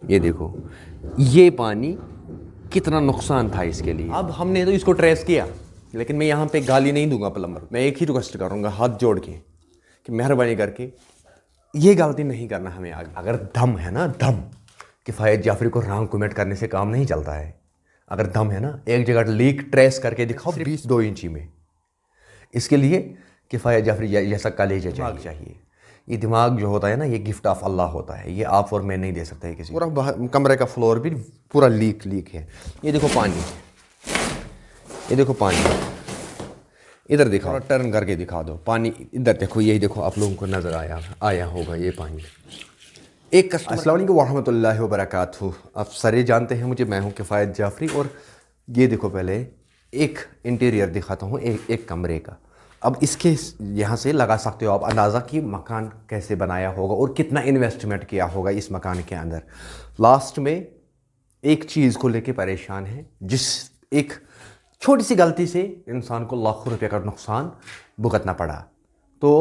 ये देखो, ये पानी कितना नुकसान था इसके लिए। अब हमने तो इसको ट्रेस किया, लेकिन मैं यहाँ पे गाली नहीं दूंगा प्लम्बर। मैं एक ही रिक्वेस्ट करूँगा हाथ जोड़ के कि मेहरबानी करके ये गलती नहीं करना हमें आगे। अगर दम है ना, दम, किफ़ायत जाफरी को रंग कमेंट करने से काम नहीं चलता है। अगर दम है ना, एक जगह लीक ट्रेस करके दिखाओ 22 इंची में। इसके लिए किफ़ायत जाफरी जैसा कलेजा चाहिए। ये दिमाग जो होता है ना, ये गिफ्ट ऑफ अल्लाह होता है। ये आप और मैं नहीं दे सकते किसी। पूरा कमरे का फ्लोर भी पूरा लीक है। ये देखो पानी, ये देखो पानी, इधर दिखाओ, टर्न करके दिखा दो पानी। इधर देखो, यही देखो, आप लोगों को नज़र आया होगा ये पानी। एक अस्सलाम वालेकुम वरहमतुल्लाहि वबरकातुहू। आप सारे जानते हैं मुझे, मैं हूँ किफ़ायत जाफरी। और ये देखो, पहले एक इंटीरियर दिखाता हूँ एक कमरे का। अब इसके यहाँ से लगा सकते हो आप अंदाज़ा कि मकान कैसे बनाया होगा और कितना इन्वेस्टमेंट किया होगा इस मकान के अंदर। लास्ट में एक चीज़ को लेके परेशान है, जिस एक छोटी सी गलती से इंसान को लाखों रुपए का नुकसान भुगतना पड़ा। तो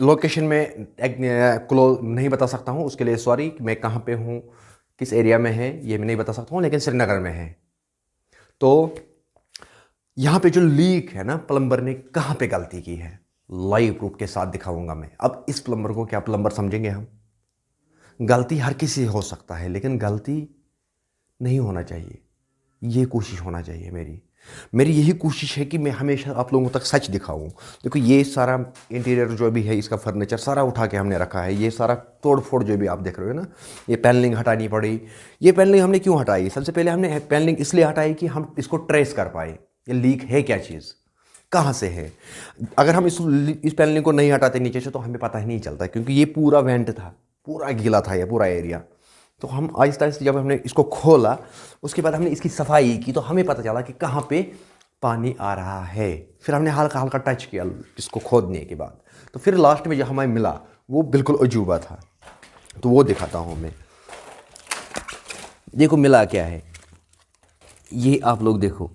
लोकेशन में क्लोज नहीं बता सकता हूँ, उसके लिए सॉरी। मैं कहाँ पे हूँ, किस एरिया में है, ये मैं नहीं बता सकता हूँ, लेकिन श्रीनगर में है। तो यहाँ पे जो लीक है ना, प्लम्बर ने कहाँ पे गलती की है, लाइव प्रूफ के साथ दिखाऊंगा मैं। अब इस प्लम्बर को क्या प्लम्बर समझेंगे हम? गलती हर किसी से हो सकता है, लेकिन गलती नहीं होना चाहिए। ये कोशिश होना चाहिए मेरी यही कोशिश है कि मैं हमेशा आप लोगों तक सच दिखाऊं। देखो, ये सारा इंटीरियर जो भी है, इसका फर्नीचर सारा उठा के हमने रखा है। ये सारा तोड़ फोड़ जो भी आप देख रहे हो ना, ये पैनलिंग हटानी पड़ी। ये पैनलिंग हमने क्यों हटाई? सबसे पहले हमने पैनलिंग इसलिए हटाई कि हम इसको ट्रेस कर पाए, ये लीक है क्या चीज़, कहाँ से है। अगर हम इस पैनलिंग को नहीं हटाते नीचे से, तो हमें पता ही नहीं चलता, क्योंकि ये पूरा वेंट था, पूरा गीला था ये पूरा एरिया। तो हम आहिस्ता आहिस्ता जब हमने इसको खोला, उसके बाद हमने इसकी सफाई की, तो हमें पता चला कि कहाँ पे पानी आ रहा है। फिर हमने हल्का हल्का टच किया इसको खोदने के बाद, तो फिर लास्ट में जो हमें मिला वो बिल्कुल अजूबा था। तो वो दिखाता हूँ मैं। देखो मिला क्या है, ये आप लोग देखो,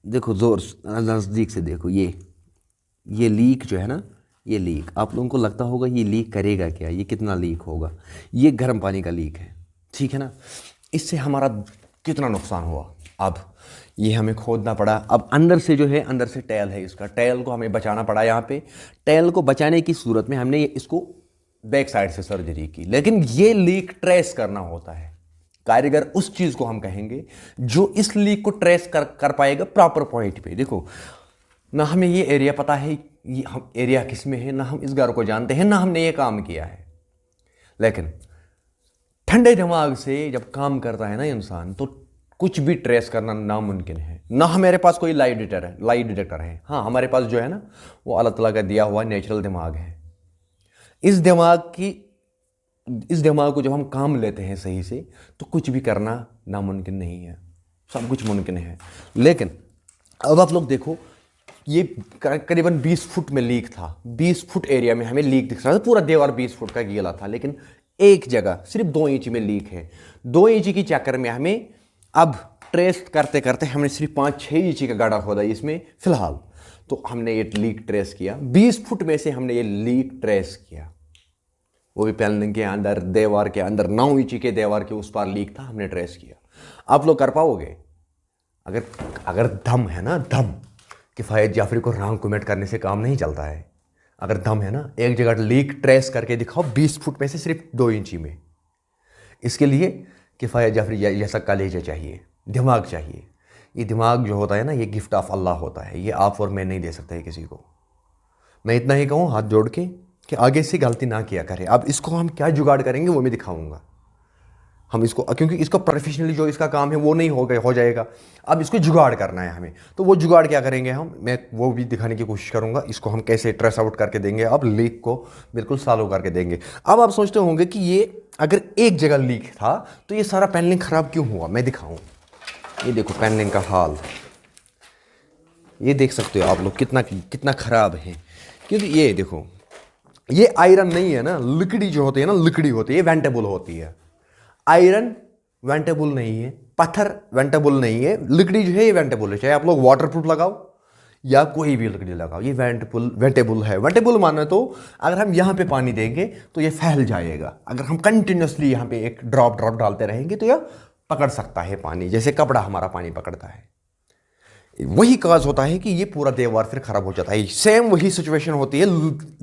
देखो ज़ोर नज़दीक से देखो। ये लीक जो है ना, ये लीक आप लोगों को लगता होगा ये लीक करेगा क्या, ये कितना लीक होगा। ये गर्म पानी का लीक है, ठीक है ना। इससे हमारा कितना नुकसान हुआ। अब ये हमें खोदना पड़ा। अब अंदर से जो है, अंदर से टैल है, इसका टैल को हमें बचाना पड़ा। यहाँ पे टैल को बचाने की सूरत में हमने इसको बैक साइड से सर्जरी की। लेकिन ये लीक ट्रेस करना होता है। कारीगर उस चीज़ को हम कहेंगे जो इस लीक को ट्रेस कर पाएगा प्रॉपर पॉइंट पे। देखो ना, हमें ये एरिया पता है, ये हम एरिया किस में है, ना हम इस घर को जानते हैं, ना हमने ये काम किया है। लेकिन ठंडे दिमाग से जब काम करता है ना इंसान, तो कुछ भी ट्रेस करना नामुमकिन है। ना हमारे पास कोई लाई डिटेक्टर है। हाँ, हमारे पास जो है ना, वो अल्लाह ताला का दिया हुआ नेचुरल दिमाग है। इस दिमाग को जब हम काम लेते हैं सही से, तो कुछ भी करना नामुमकिन नहीं है, सब कुछ मुमकिन है। लेकिन अब आप लोग देखो, ये करीबन 20 फुट में लीक था। 20 फुट एरिया में हमें लीक दिख रहा था, पूरा दीवार 20 फुट का गीला था। लेकिन एक जगह सिर्फ 2 इंच में लीक है। 2 इंच की चक्कर में हमें अब ट्रेस करते करते हमने सिर्फ 5-6 इंच का गड्ढा खोदा इसमें फिलहाल। तो हमने ये लीक ट्रेस किया, 20 फुट में से हमने ये लीक ट्रेस किया। वो भी पैनलिंग के अंदर, दीवार के अंदर, 9 इंच के दीवार के उस पार लीक था, हमने ट्रेस किया। आप लोग कर पाओगे? अगर दम है ना, दम, किफ़ायत जाफरी को रंग कमेंट करने से काम नहीं चलता है। अगर दम है ना, एक जगह लीक ट्रेस करके दिखाओ 20 फुट में से सिर्फ 2 इंची में। इसके लिए किफ़ायत जाफरी जैसा कलेजा चाहिए, दिमाग चाहिए। ये दिमाग जो होता है ना, ये गिफ्ट ऑफ अल्लाह होता है। ये आप और मैं नहीं दे सकते किसी को। मैं इतना ही कहूँ हाथ जोड़ के कि आगे से गलती ना किया करें। अब इसको हम क्या जुगाड़ करेंगे वो मैं दिखाऊंगा। हम इसको, क्योंकि इसका प्रोफेशनली जो इसका काम है वो नहीं हो जाएगा। अब इसको जुगाड़ करना है हमें, तो वो जुगाड़ क्या करेंगे मैं वो भी दिखाने की कोशिश करूंगा। इसको हम कैसे ट्रेस आउट करके देंगे, अब लीक को बिल्कुल सॉल्व करके देंगे। अब आप सोचते होंगे कि ये अगर एक जगह लीक था तो ये सारा पैनलिंग ख़राब क्यों हुआ। मैं दिखाऊँ, ये देखो पैनलिंग का हाल, ये देख सकते हो आप लोग कितना ख़राब है। क्योंकि ये देखो, ये आयरन नहीं है ना, लकड़ी जो होती है ना, लकड़ी होती है, वेंटेबल होती है। आयरन वेंटेबल नहीं है, पत्थर वेंटेबल नहीं है, लकड़ी जो है ये वेंटेबल है। चाहे आप लोग वाटर प्रूफ लगाओ या कोई भी लकड़ी लगाओ, ये वेंटेबल है। वेंटेबल माने तो अगर हम यहाँ पे पानी देंगे तो ये फैल जाएगा। अगर हम कंटिन्यूसली यहाँ पे एक ड्रॉप डालते रहेंगे तो यह पकड़ सकता है पानी, जैसे कपड़ा हमारा पानी पकड़ता है। वही काज होता है कि ये पूरा दीवार फिर खराब हो जाता है। सेम वही सिचुएशन होती है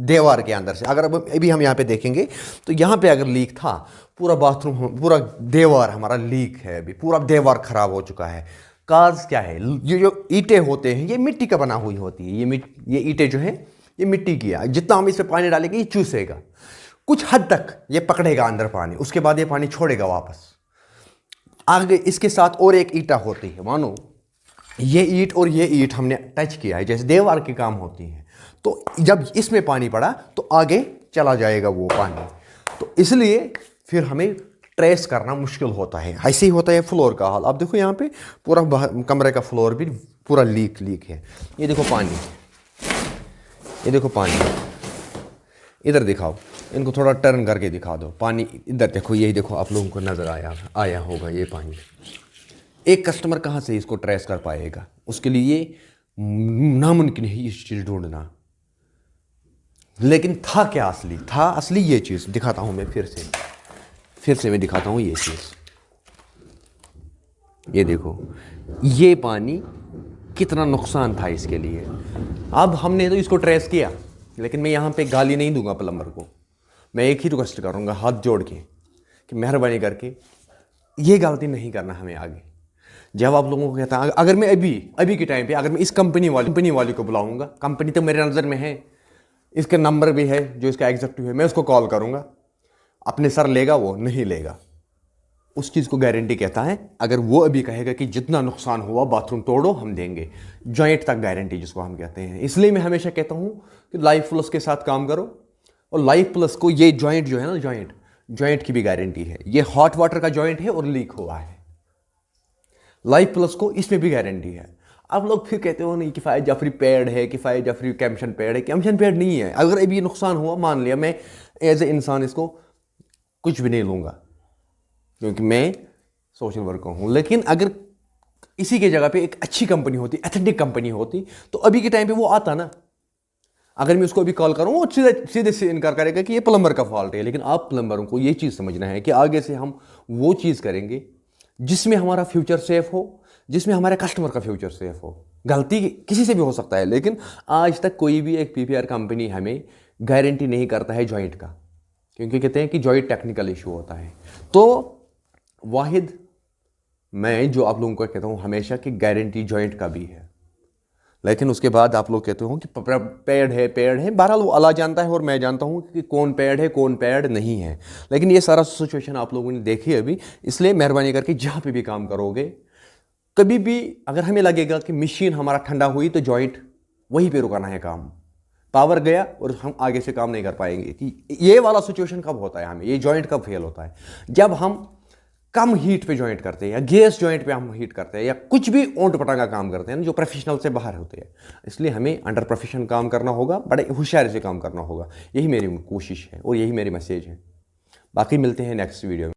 दीवार के अंदर से। अगर अभी हम यहाँ पे देखेंगे तो यहाँ पे अगर लीक था, पूरा बाथरूम, पूरा दीवार हमारा लीक है, अभी पूरा दीवार खराब हो चुका है। काज क्या है, ये जो ईंटें होते हैं ये मिट्टी का बना हुई होती है। ये ईंटें जो है ये मिट्टी की है। जितना हम इस पर पानी डालेंगे ये चूसेगा, कुछ हद तक ये पकड़ेगा अंदर पानी, उसके बाद ये पानी छोड़ेगा वापस। आगे इसके साथ और एक ईंटा होती है, मानो ये ईंट और ये ईंट हमने टच किया है, जैसे दीवार के काम होती है। तो जब इसमें पानी पड़ा तो आगे चला जाएगा वो पानी। तो इसलिए फिर हमें ट्रेस करना मुश्किल होता है। ऐसे ही होता है फ्लोर का हाल। आप देखो यहाँ पे पूरा कमरे का फ्लोर भी पूरा लीक है। ये देखो पानी, ये देखो पानी, इधर दिखाओ, इनको थोड़ा टर्न करके दिखा दो। पानी इधर देखो, यही देखो, आप लोगों को नज़र आया होगा ये पानी। एक कस्टमर कहाँ से इसको ट्रेस कर पाएगा? उसके लिए नामुमकिन है इस चीज़ ढूंढना। लेकिन था क्या असली? था असली ये चीज़। दिखाता हूँ मैं फिर से मैं दिखाता हूँ ये चीज़। ये देखो, ये पानी कितना नुकसान था इसके लिए। अब हमने तो इसको ट्रेस किया, लेकिन मैं यहाँ पे गाली नहीं दूंगा प्लम्बर को। मैं एक ही रिक्वेस्ट करूँगा हाथ जोड़ के कि मेहरबानी करके ये गलती नहीं करना हमें आगे। जब आप लोगों को कहता है, अगर मैं अभी के टाइम पे अगर मैं इस कंपनी वाली को बुलाऊंगा, कंपनी तो मेरे नज़र में है, इसका नंबर भी है, जो इसका एग्जीक्यूटिव है, मैं उसको कॉल करूंगा, अपने सर लेगा वो? नहीं लेगा। उस चीज़ को गारंटी कहता है। अगर वो अभी कहेगा कि जितना नुकसान हुआ बाथरूम तोड़ो, हम देंगे। जॉइंट तक गारंटी जिसको हम कहते हैं। इसलिए मैं हमेशा कहता हूँ कि लाइफ प्लस के साथ काम करो। और लाइफ प्लस को ये जॉइंट जो है ना, जॉइंट की भी गारंटी है। ये हॉट वाटर का जॉइंट है और लीक हुआ है। लाइफ प्लस को इसमें भी गारंटी है। आप लोग फिर कहते हो नहीं किफ़ायत जाफरी पैड है, किफ़ायत जाफरी कैम्शन पैड है। कैम्शन पैड नहीं है। अगर अभी नुकसान हुआ, मान लिया, मैं एज ए इंसान इसको कुछ भी नहीं लूँगा, क्योंकि मैं सोशल वर्कर हूँ। लेकिन अगर इसी के जगह पे एक अच्छी कंपनी होती, एथेंटिक कंपनी होती, तो अभी के टाइम पे वो आता ना। अगर मैं उसको अभी कॉल करूँ, वो सीधे से इनकार करेगा कि ये प्लम्बर का फॉल्ट है। लेकिन आप प्लम्बरों को ये चीज़ समझना है कि आगे से हम वो चीज़ करेंगे जिसमें हमारा फ्यूचर सेफ हो, जिसमें हमारे कस्टमर का फ्यूचर सेफ हो। गलती किसी से भी हो सकता है, लेकिन आज तक कोई भी एक पीपीआर कंपनी हमें गारंटी नहीं करता है जॉइंट का, क्योंकि कहते हैं कि जॉइंट टेक्निकल इशू होता है। तो वाहिद मैं जो आप लोगों को कहता हूँ हमेशा कि गारंटी जॉइंट का भी है। लेकिन उसके बाद आप लोग कहते हो कि पैड है। बहरहाल वो अल्लाह जानता है और मैं जानता हूँ कि कौन पैड है कौन पैड नहीं है। लेकिन ये सारा सिचुएशन आप लोगों ने देखी अभी। इसलिए मेहरबानी करके जहाँ पे भी काम करोगे, कभी भी अगर हमें लगेगा कि मशीन हमारा ठंडा हुई तो जॉइंट वहीं पे रुकाना है काम। पावर गया और हम आगे से काम नहीं कर पाएंगे। कि ये वाला सिचुएशन कब होता है हमें, ये जॉइंट कब फेल होता है? जब हम कम हीट पे जॉइंट करते हैं, या गैस जॉइंट पे हम हीट करते हैं, या कुछ भी ओंट पटांगा काम करते हैं ना, जो प्रोफेशनल से बाहर होते हैं। इसलिए हमें अंडर प्रोफेशन काम करना होगा, बड़े होशियारी से काम करना होगा। यही मेरी कोशिश है और यही मेरी मैसेज है। बाकी मिलते हैं नेक्स्ट वीडियो में।